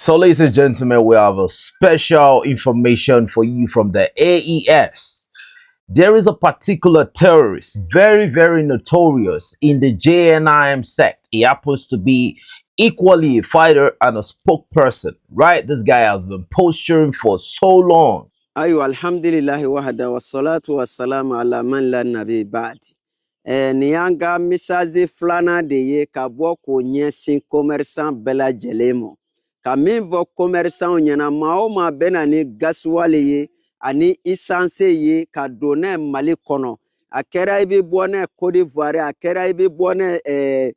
So, ladies and gentlemen, we have a special information for you from the AES. There is a particular terrorist, very, very notorious in the JNIM sect. He happens to be equally a fighter and a spokesperson, right? This guy has been posturing for so long. Ayo alhamdulillahi wahda wassalatu wassalamu ala man la nabi ba'd. Niyanga misazi flana de ye ka bɔ ko ɲɛsin commerçant bɛɛ lajɛlen ma. Ka min fɔ commerçant ɲɛna maa o maa bɛ na ni gasuwali ye ani essence ye ka don n'a ye Mali kɔnɔ. A kɛra i bɛ bɔ n'a ye Côte d'Ivoire, a kɛra i bɛ bɔ n'a ye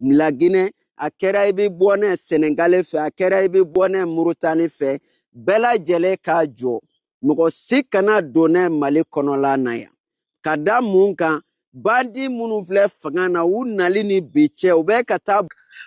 La Guinée, a kɛra i bɛ bɔ n'a ye Sénégal fɛ, a kɛra i bɛ bɔ n'a ye Mauritanie fɛ. Bela jele ka jɔ mɔgɔ si kana donne Mali kɔnɔla na yan ka da mun kan bandi minnu filɛ fanga na u nali ni bi cɛ u bɛ ka taa.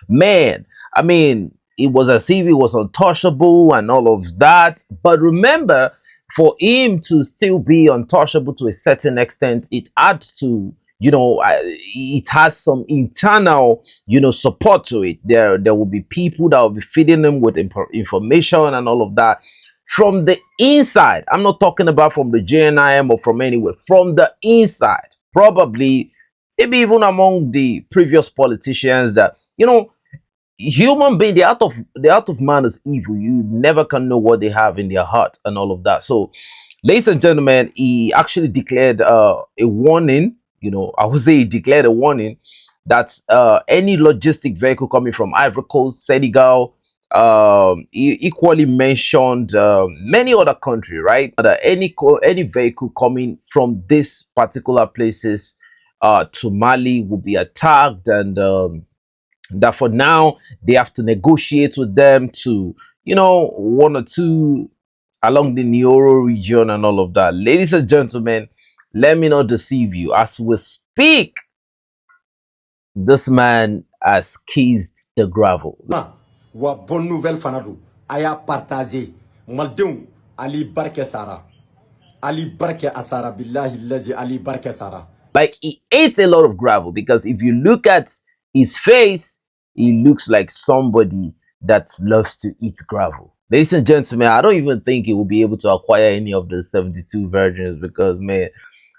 Man, I mean, it was as if he was untouchable and all of that. But remember, for him to still be untouchable to a certain extent, it had to, it has some internal, support to it. There will be people that will be feeding him with information and all of that from the inside. I'm not talking about from the JNIM or from anywhere, from the inside. Probably, maybe even among the previous politicians that, human being, the art of man is evil. You never can know what they have in their heart and all of that. So, ladies and gentlemen, he actually declared a warning. I would say he declared a warning that any logistic vehicle coming from Ivory Coast, Senegal, he equally mentioned many other countries, right? That any vehicle coming from these particular places to Mali will be attacked, and that for now they have to negotiate with them to, one or two along the Nioro region and all of that. Ladies and gentlemen, let me not deceive you. As we speak, this man has kissed the gravel. Wa bonne nouvelle fanado aya partager maldeum ali barke sara ali barke asara billahi lazi ali barke sara. Like, he ate a lot of gravel, because if you look at his face, he looks like somebody that loves to eat gravel. Ladies and gentlemen, I don't even think he will be able to acquire any of the 72 virgins, because, man,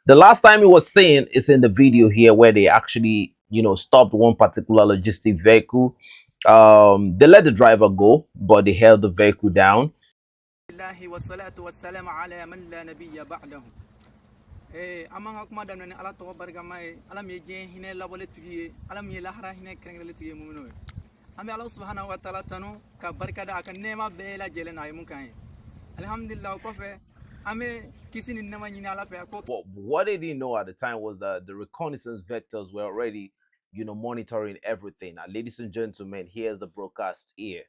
the last time he was seen is in the video here where they actually, stopped one particular logistic vehicle. They let the driver go, but they held the vehicle down. What they didn't know at the time was that the reconnaissance vectors were already, monitoring everything. Now, ladies and gentlemen, here's the broadcast here.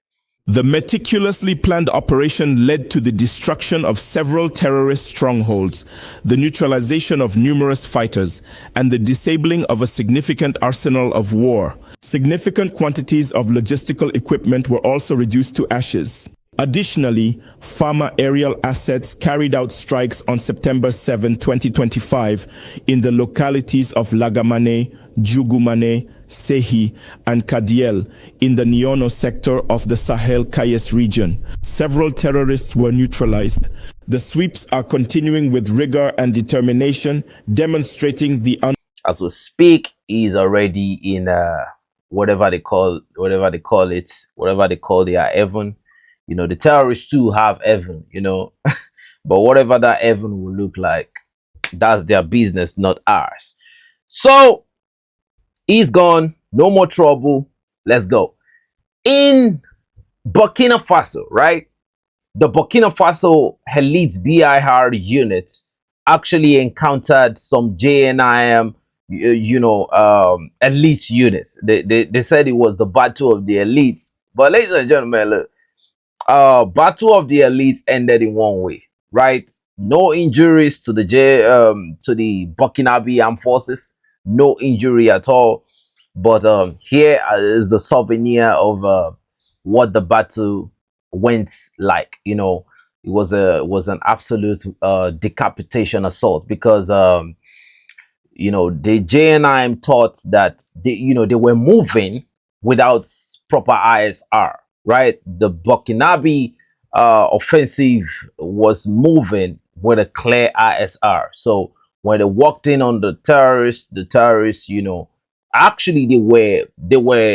The meticulously planned operation led to the destruction of several terrorist strongholds, the neutralization of numerous fighters, and the disabling of a significant arsenal of war. Significant quantities of logistical equipment were also reduced to ashes. Additionally, FAMA aerial assets carried out strikes on September 7, 2025 in the localities of Lagamane, Djougumane, Sehi, and Kadiel in the Niono sector of the Sahel Kayes region. Several terrorists were neutralized. The sweeps are continuing with rigor and determination, demonstrating the as we speak, he's already in whatever they call their heaven. The terrorists too have heaven, but whatever that heaven will look like, that's their business, not ours. So he's gone, no more trouble. Let's go. In Burkina Faso, right? The Burkina Faso elite BIR unit actually encountered some JNIM, elite units. They said it was the battle of the elites. But ladies and gentlemen, look, battle of the elites ended in one way, right? No injuries to the Burkinabe armed forces, no injury at all. But here is the souvenir of what the battle went like. It was an absolute decapitation assault, because the JNIM thought that they were moving without proper ISR, right? The Burkinabe offensive was moving with a clear ISR. So when they walked in on the terrorists, you know, actually they were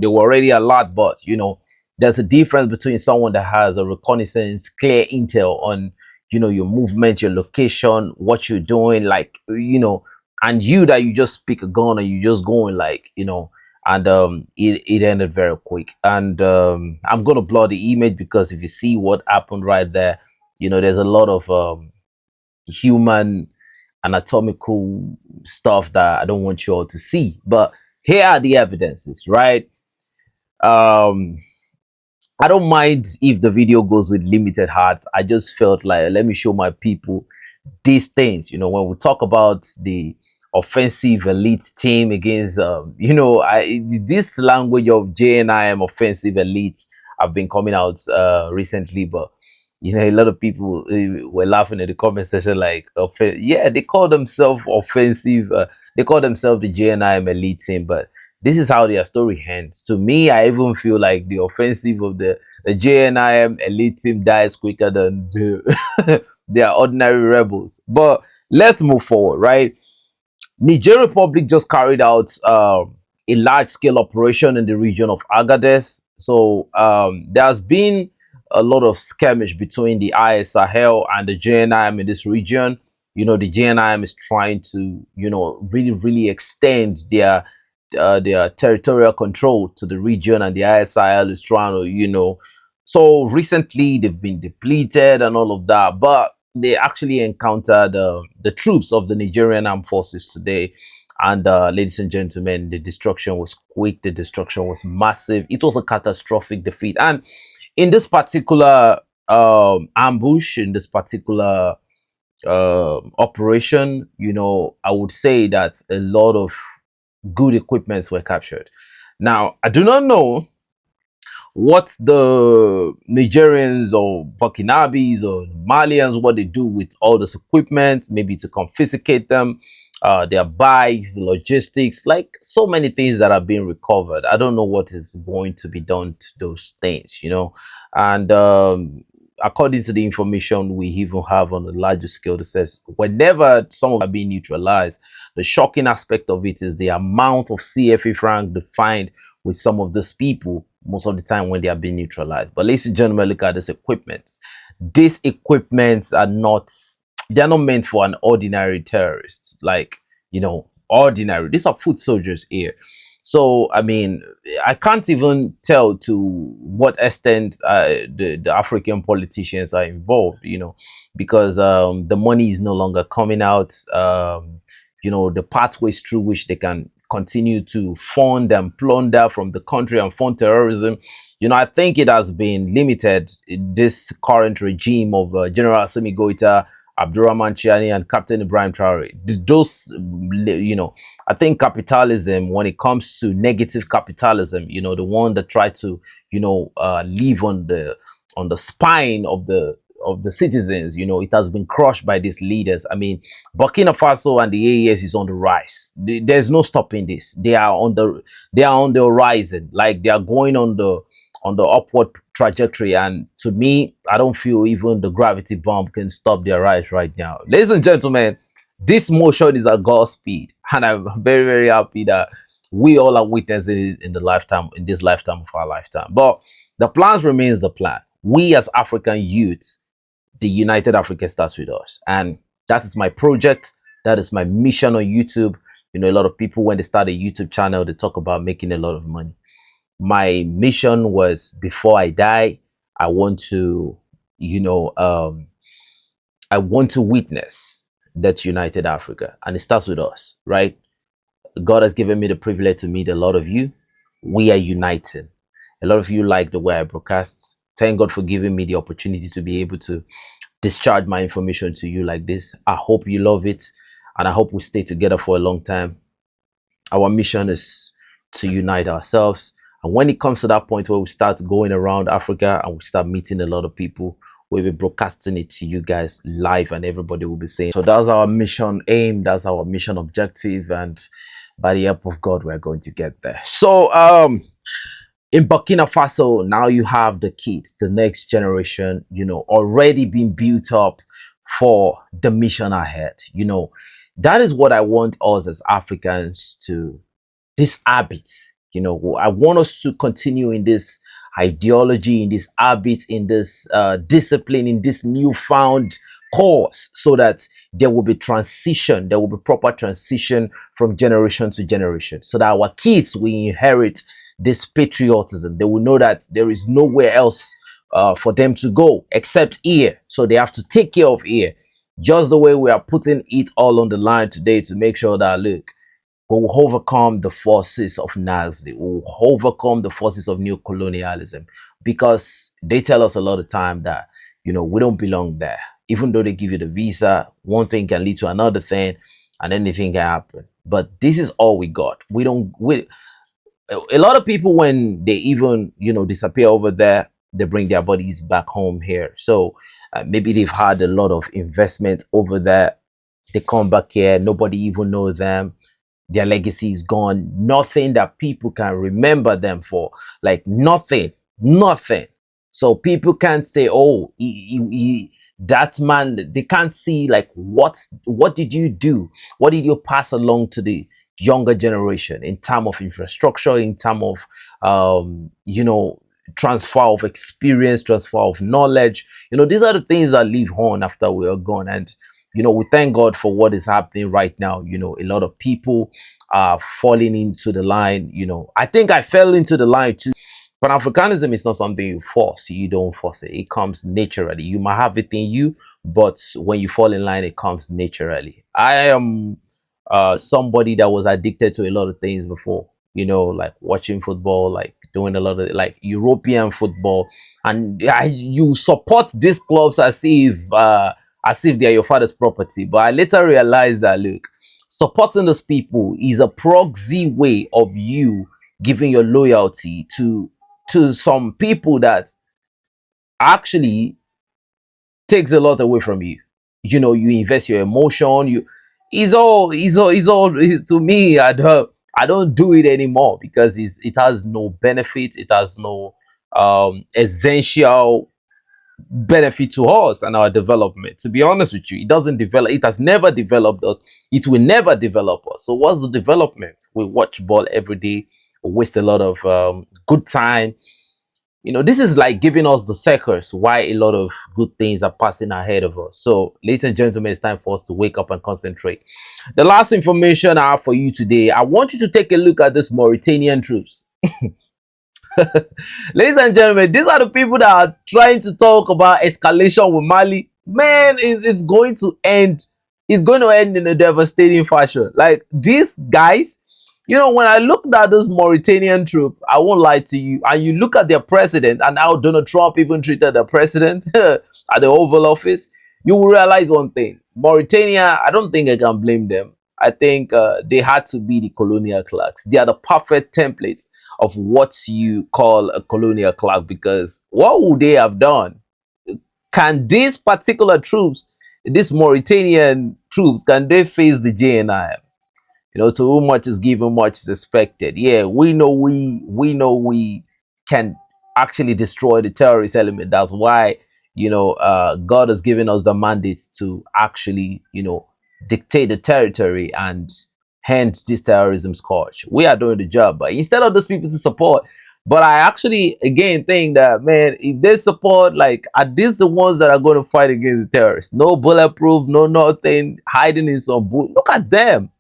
already a lot, but you know, there's a difference between someone that has a reconnaissance, clear intel on, you know, your movement, your location, what you're doing, like, you know, and you that you just pick a gun and you just going, like, you know, and it ended very quick. And I'm gonna blur the image because if you see what happened right there, you know, there's a lot of human anatomical stuff that I don't want you all to see. But here are the evidences, right? um I don't mind if the video goes with limited hearts. I just felt like, let me show my people these things. You know, when we talk about the offensive elite team against, you know, this language of JNIM offensive elites have been coming out recently, but you know, a lot of people were laughing in the comment section, like, yeah, they call themselves offensive. They call themselves the JNIM elite team, but this is how their story ends. To me, I even feel like the offensive of the JNIM elite team dies quicker than they are ordinary rebels. But let's move forward, right? Niger Republic just carried out a large-scale operation in the region of Agadez. So there's been a lot of skirmish between the IS Sahel and the JNIM in this region. You know, the JNIM is trying to, you know, really extend their territorial control to the region, and the IS Sahel is trying to, you know, so recently they've been depleted and all of that, but they actually encountered the troops of the Nigerian armed forces today. And ladies and gentlemen, the destruction was quick, the destruction was massive. It was a catastrophic defeat. And in this particular ambush, in this particular operation, you know, I would say that a lot of good equipments were captured. Now, I do not know what the Nigerians or Burkinabes or Malians, what they do with all this equipment, maybe to confiscate them, their bikes, logistics, like so many things that are being recovered. I don't know what is going to be done to those things, you know. And according to the information we even have on a larger scale, that says whenever some of them are being neutralized, the shocking aspect of it is the amount of CFA franc defined with some of these people most of the time when they are being neutralized. But ladies and gentlemen, look at this equipment. These equipments are not, they're not meant for an ordinary terrorist, like, you know, ordinary. These are foot soldiers here. So, I mean, I can't even tell to what extent the African politicians are involved, you know, because the money is no longer coming out. You know, the pathways through which they can continue to fund and plunder from the country and fund terrorism, you know, I think it has been limited in this current regime of General Assimi Goita, Abdurrahman Chiani, and Captain Ibrahim Traore. Those, you know, I think capitalism, when it comes to negative capitalism, you know, the one that try to, you know, live on the spine of the citizens, you know, it has been crushed by these leaders. I mean, Burkina Faso and the AES is on the rise. There's no stopping this. They are on the horizon, like they are going on the upward trajectory. And to me, I don't feel even the gravity bomb can stop their rise right now. Ladies and gentlemen, this motion is at God's speed, and I'm very happy that we all are witnessing it in this lifetime of our lifetime. But the plans remains the plan. We as African youths, the United Africa starts with us, and that is my project. That is my mission on YouTube. You know, a lot of people, when they start a YouTube channel, they talk about making a lot of money. My mission was, before I die, I want to, you know, I want to witness that United Africa, and it starts with us, right? God has given me the privilege to meet a lot of you. We are united. A lot of you like the way I broadcast. Thank God for giving me the opportunity to be able to discharge my information to you like this. I hope you love it, and I hope we stay together for a long time. Our mission is to unite ourselves. And when it comes to that point where we start going around Africa and we start meeting a lot of people, we'll be broadcasting it to you guys live, and everybody will be saying. So that's our mission aim. That's our mission objective. And by the help of God, we're going to get there. So, In Burkina Faso, now you have the kids, the next generation, already being built up for the mission ahead. That is what I want us as Africans to, this habit. I want us to continue in this ideology, in this habit, in this discipline, in this newfound course, so that there will be transition, there will be proper transition from generation to generation, so that our kids will inherit this patriotism. They will know that there is nowhere else for them to go except here. So they have to take care of here, just the way we are putting it all on the line today to make sure that, look, we will overcome the forces of Nazi. We will overcome the forces of new colonialism, because they tell us a lot of time that, we don't belong there. Even though they give you the visa, one thing can lead to another thing, and anything can happen. But this is all we got. A lot of people, when they even, disappear over there, they bring their bodies back home here. So maybe they've had a lot of investment over there. They come back here, nobody even knows them. Their legacy is gone. Nothing that people can remember them for. Like nothing. So people can't say, oh, that man, they can't see like what did you do? What did you pass along to the younger generation in terms of infrastructure, in terms of transfer of experience, transfer of knowledge. These are the things that live on after we are gone. And we thank God for what is happening right now. A lot of people are falling into the line. I think I fell into the line too. Pan-Africanism is not something you force. You don't force it. It comes naturally. You might have it in you, but when you fall in line, it comes naturally. I am somebody that was addicted to a lot of things before, like watching football, like doing a lot of like European football, and you support these clubs as if they're your father's property. But I later realized that, look, supporting those people is a proxy way of you giving your loyalty to some people that actually takes a lot away from you. You invest your emotion. To me, I don't do it anymore, because it has no benefit. It has no essential benefit to us and our development. To be honest with you, it has never developed us. It will never develop us. So what's the development? We watch ball every day, we waste a lot of good time. This is like giving us the secrets why a lot of good things are passing ahead of us. So, ladies and gentlemen, it's time for us to wake up and concentrate. The last information I have for you today, I want you to take a look at this Mauritanian troops. Ladies and gentlemen, these are the people that are trying to talk about escalation with Mali. Man, it's going to end. It's going to end in a devastating fashion. Like, these guys, when I looked at this Mauritanian troop, I won't lie to you, and you look at their president and how Donald Trump even treated the president at the Oval Office, you will realize one thing. Mauritania, I don't think I can blame them. I think they had to be the colonial clerks. They are the perfect templates of what you call a colonial clerk, because what would they have done? Can these particular troops, these Mauritanian troops, can they face the JNIM? To whom much is given, much is expected. Yeah, we know we can actually destroy the terrorist element. That's why, God has given us the mandate to actually, dictate the territory and hand this terrorism scourge. We are doing the job, but instead of those people to support, but I actually again think that, man, if they support, like, are these the ones that are going to fight against the terrorists? No bulletproof, no nothing, hiding in some boot. Look at them.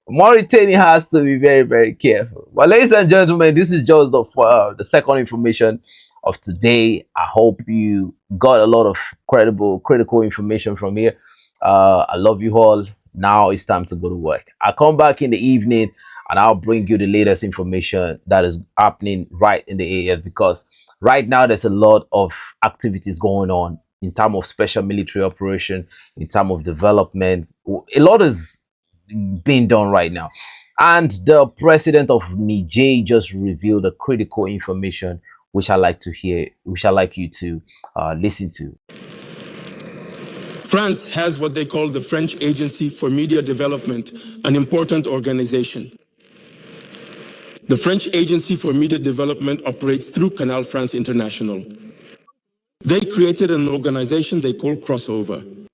Mauritania has to be very, very careful. But ladies and gentlemen, this is just the second information of today. I hope you got a lot of critical information from here. I love you all. Now it's time to go to work. I'll come back in the evening and I'll bring you the latest information that is happening right in the AF, because right now there's a lot of activities going on in terms of special military operation, in terms of development. A lot is being done right now, and the president of Niger just revealed the critical information which I like you to listen to. France has what they call the French Agency for Media Development, an important organization. The French Agency for Media Development operates through Canal France International. They created an organization they call Crossover.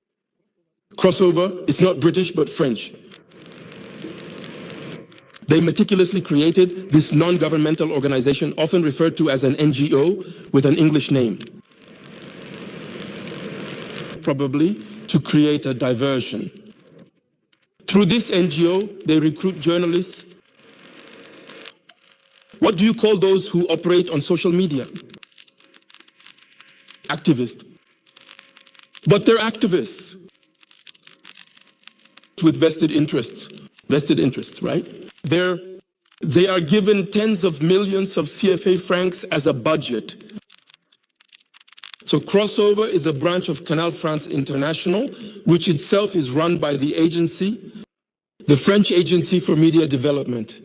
Crossover is not British but French. They meticulously created this non-governmental organization, often referred to as an NGO, with an English name. Probably to create a diversion. Through this NGO, they recruit journalists. What do you call those who operate on social media? Activists. But they're activists with vested interests, right? They are given tens of millions of CFA francs as a budget. So Crossover is a branch of Canal France International, which itself is run by the agency, the French Agency for Media Development.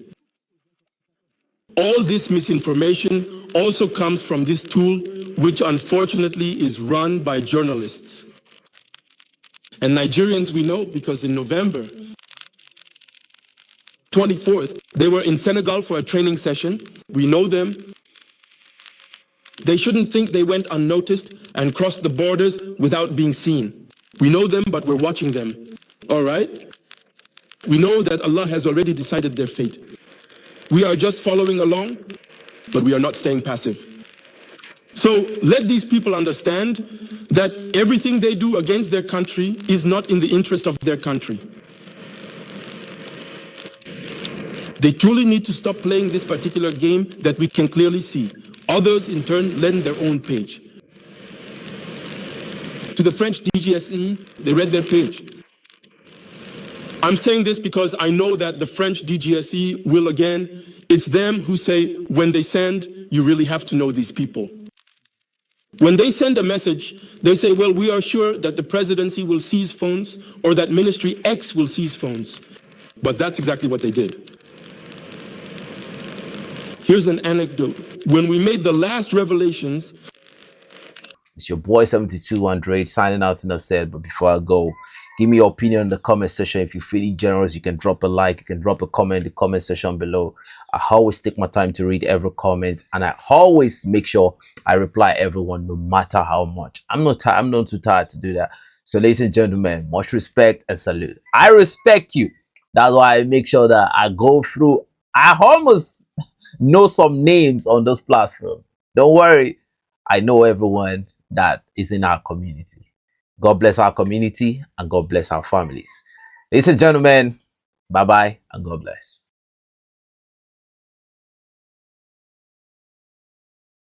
All this misinformation also comes from this tool, which unfortunately is run by journalists. And Nigerians we know because in November 24th, they were in Senegal for a training session. We know them. They shouldn't think they went unnoticed and crossed the borders without being seen. We know them, but we're watching them. All right? We know that Allah has already decided their fate. We are just following along, but we are not staying passive. So let these people understand that everything they do against their country is not in the interest of their country. They truly need to stop playing this particular game that we can clearly see. Others, in turn, lend their own page. To the French DGSE, they read their page. I'm saying this because I know that the French DGSE will again, it's them who say, when they send, you really have to know these people. When they send a message, they say, well, we are sure that the presidency will seize phones or that Ministry X will seize phones. But that's exactly what they did. Here's an anecdote. When we made the last revelations, it's your boy 7200 signing out. Enough said. But before I go, give me your opinion in the comment section. If you're feeling generous, you can drop a like, you can drop a comment in the comment section below. I always take my time to read every comment, and I always make sure I reply everyone, no matter how much. I'm not too tired to do that. So ladies and gentlemen, much respect and salute. I respect you. That's why I make sure that I go through. I almost know some names on those platforms. Don't worry, I know everyone that is in our community. God bless our community and God bless our families. Ladies and gentlemen, bye bye and God bless.